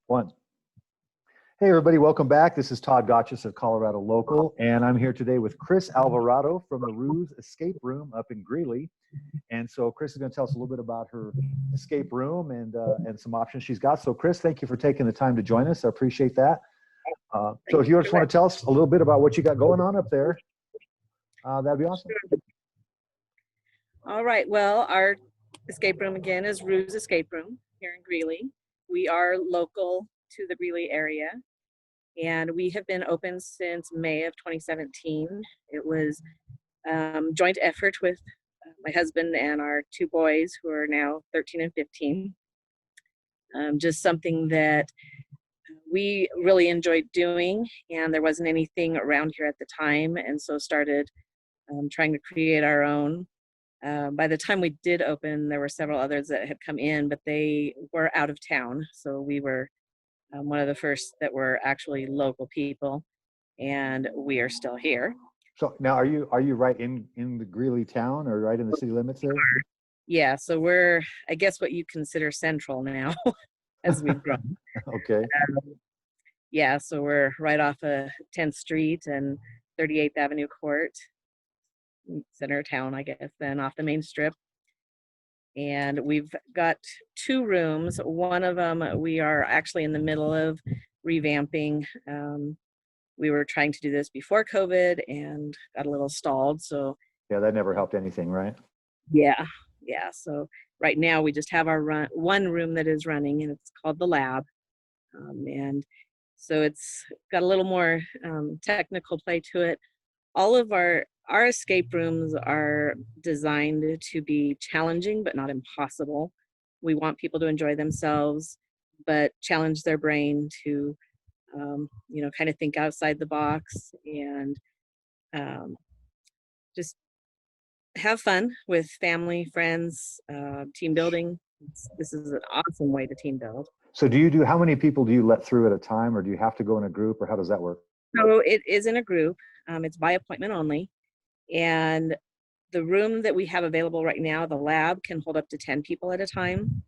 One. Hey, everybody, welcome back. This is Todd Gotchis of Colorado Local, and I'm here today with Chris Alvarado from the Ruse Escape Room up in Greeley. And so Chris is going to tell us a little bit about her escape room and some options she's got. So Chris, thank you for taking the time to join us. I appreciate that. So if you just want to tell us a little bit about what you got going on up there, that'd be awesome. All right. Well, our escape room again is Ruse Escape Room here in Greeley. We are local to the Greeley area, and we have been open since May of 2017. It was joint effort with my husband and our two boys, who are now 13 and 15. Just something that we really enjoyed doing, and there wasn't anything around here at the time, and so started trying to create our own. By the time we did open, there were several others that had come in, but they were out of town. So we were one of the first that were actually local people, and we are still here. So now, are you right in the Greeley town, or right in the city limits there? Yeah, so we're, I guess, what you consider central now as we've grown. Okay. Yeah, so we're right off of 10th Street and 38th Avenue Court, center of town, I guess, then off the main strip. And we've got two rooms. One of them we are actually in the middle of revamping. We were trying to do this before COVID and got a little stalled. So Yeah, that never helped anything, right? yeah. So right now we just have our one room that is running, and it's called the lab. And so it's got a little more technical play to it. All of our escape rooms are designed to be challenging but not impossible. We want people to enjoy themselves but challenge their brain to kind of think outside the box and just have fun with family, friends, team building. This is an awesome way to team build. So how many people do you let through at a time, or do you have to go in a group, or how does that work? So it is in a group. It's by appointment only. And the room that we have available right now, the lab, can hold up to 10 people at a time.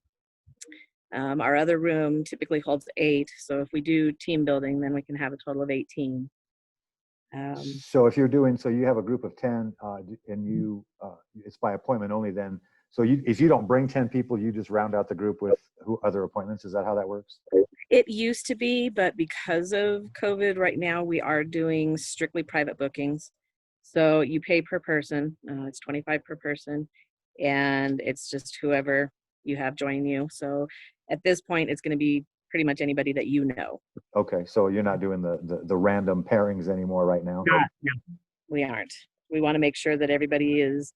Our other room typically holds 8. So if we do team building, then we can have a total of 18. So if you have a group of 10 and it's by appointment only then. So if you don't bring 10 people, you just round out the group with other appointments. Is that how that works? It used to be, but because of COVID right now, we are doing strictly private bookings. So you pay per person. It's $25 per person, and it's just whoever you have join you. So at this point, it's going to be pretty much anybody that you know. Okay, so you're not doing the random pairings anymore right now? No, we aren't. We want to make sure that everybody is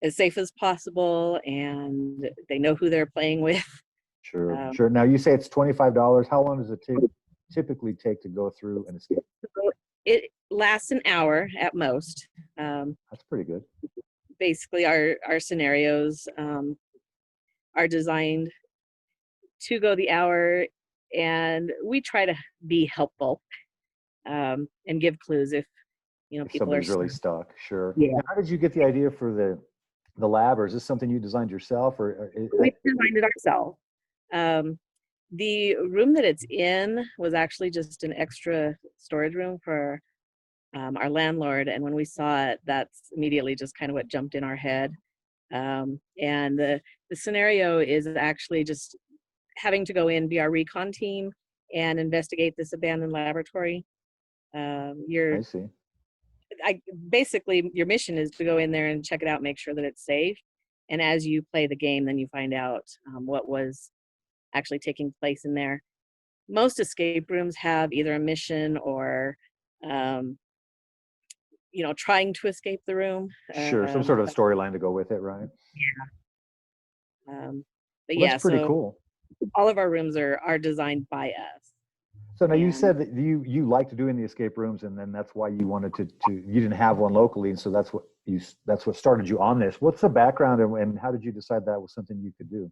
as safe as possible and they know who they're playing with. Sure. Now you say it's $25. How long does it typically take to go through an escape? It lasts an hour at most. That's pretty good. Basically, our scenarios are designed to go the hour, and we try to be helpful and give clues if people are really stuck. Sure. Yeah. Now, how did you get the idea for the lab, or is this something you designed yourself, we designed it ourselves? The room that it's in was actually just an extra storage room for our landlord, and when we saw it, that's immediately just kind of what jumped in our head. And the scenario is actually just having to go in, be our recon team, and investigate this abandoned laboratory. I see. Basically, your mission is to go in there and check it out, make sure that it's safe. And as you play the game, then you find out what was actually taking place in there. Most escape rooms have either a mission or, trying to escape the room. Sure, some sort of storyline to go with it, right? Yeah. But yeah, that's pretty cool. All of our rooms are designed by us. So now you said that you liked doing the escape rooms, and then that's why you wanted to you didn't have one locally, and so that's what started you on this. What's the background, and how did you decide that was something you could do?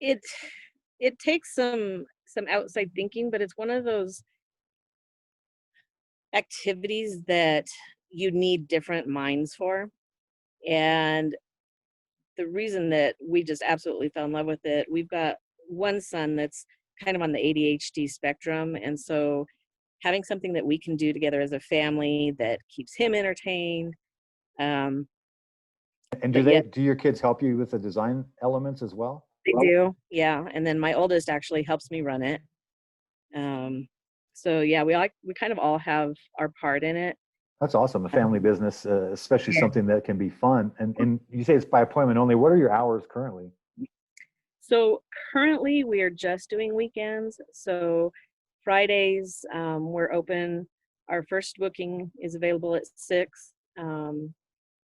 It takes some outside thinking, but it's one of those activities that you need different minds for. And the reason that we just absolutely fell in love with it, we've got one son that's kind of on the ADHD spectrum. And so having something that we can do together as a family that keeps him entertained. Um, And but yet do your kids help you with the design elements as well? they do. Yeah. And then my oldest actually helps me run it. So yeah, we kind of all have our part in it. That's awesome. A family business, especially Yeah. something that can be fun. And you say it's by appointment only. What are your hours currently? So currently we are just doing weekends. So Fridays, we're open. Our first booking is available at 6. And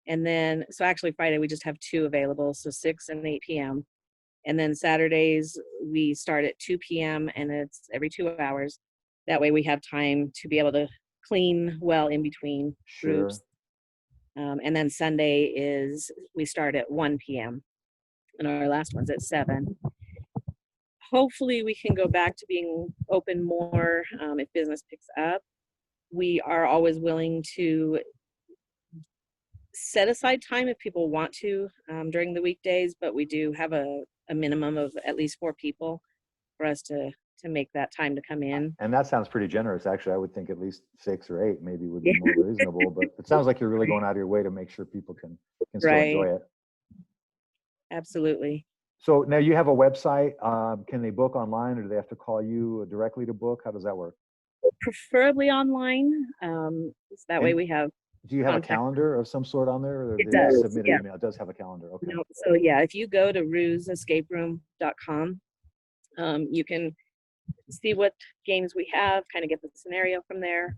then, so actually Friday, we just have 2 available. So 6 and 8 p.m. And then Saturdays, we start at 2 p.m. and it's every 2 hours. That way we have time to be able to clean well in between Sure. groups. And then Sunday we start at 1 p.m. and our last one's at 7. Hopefully we can go back to being open more if business picks up. We are always willing to set aside time if people want to during the weekdays, but we do have a minimum of at least 4 people for us to make that time to come in. And that sounds pretty generous. Actually, I would think at least 6 or 8 maybe would be Yeah. more reasonable, but it sounds like you're really going out of your way to make sure people can still enjoy Right. it. Absolutely. So now you have a website. Can they book online or do they have to call you directly to book? How does that work? Preferably online. So that way And we have do you have a contact. calendar of some sort on there or It do they just does. submit an Yeah. email? It does have a calendar. Okay. So yeah, if you go to ruseescaperoom.com, you can see what games we have, kind of get the scenario from there,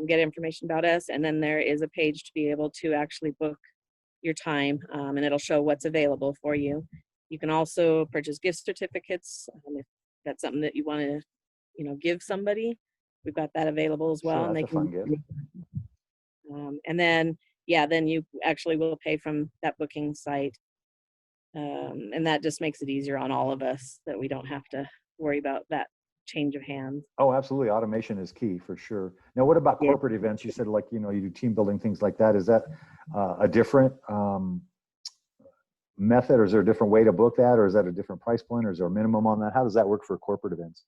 get information about us, and then there is a page to be able to actually book your time, and it'll show what's available for you. You can also purchase gift certificates if that's something that you want to, give somebody. We've got that available as well, Sure, and that's they a fun can. gift. And then, yeah, then you actually will pay from that booking site, and that just makes it easier on all of us that we don't have to worry about that change of hands. Oh, absolutely. Automation is key for sure. Now, what about Yeah. corporate events? You said you do team building, things like that. Is that a different method or is there a different way to book that or is that a different price point or is there a minimum on that? How does that work for corporate events?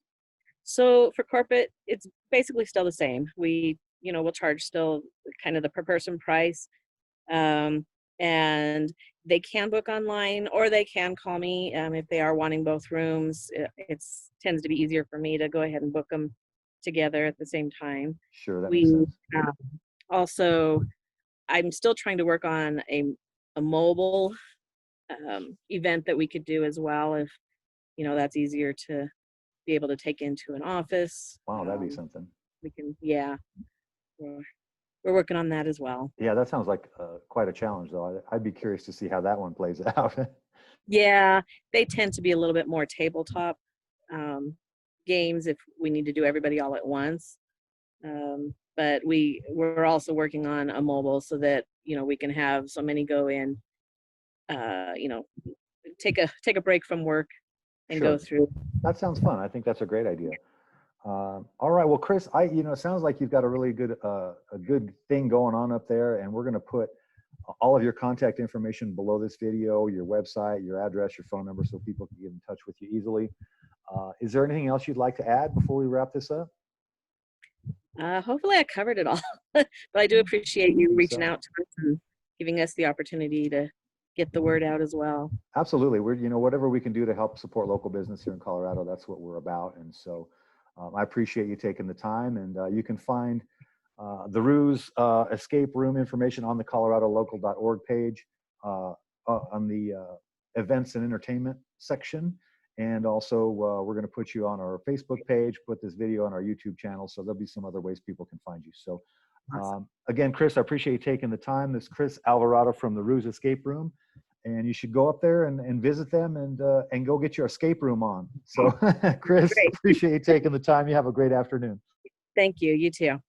So for corporate, it's basically still the same. We'll charge still kind of the per person price. And they can book online or they can call me if they are wanting both rooms. It tends to be easier for me to go ahead and book them together at the same time. Sure, that makes We sense. also, I'm still trying to work on a mobile event that we could do as well if that's easier to be able to take into an office. Wow, that'd be something. We can, yeah, we're working on that as well. Yeah, that sounds like quite a challenge, though. I'd be curious to see how that one plays out. Yeah, they tend to be a little bit more tabletop games if we need to do everybody all at once. But we're also working on a mobile so that we can have so many go in, take a break from work and Sure. go through. That sounds fun. I think that's a great idea. All right. Well, Chris, it sounds like you've got a really good, a good thing going on up there, and we're going to put all of your contact information below this video, your website, your address, your phone number, so people can get in touch with you easily. Is there anything else you'd like to add before we wrap this up? Hopefully I covered it all, but I do appreciate you reaching So, out to us and giving us the opportunity to get the word out as well. absolutely. We're, whatever we can do to help support local business here in Colorado, that's what we're about. And so I appreciate you taking the time, and you can find the Ruse escape room information on the coloradolocal.org page on the events and entertainment section. And also we're going to put you on our Facebook page, put this video on our YouTube channel. So there'll be some other ways people can find you. So again, Chris, I appreciate you taking the time. This is Chris Alvarado from the Ruse Escape Room. And you should go up there and visit them and go get your escape room on. So Chris, Great. appreciate you taking the time. You have a great afternoon. Thank you. You too.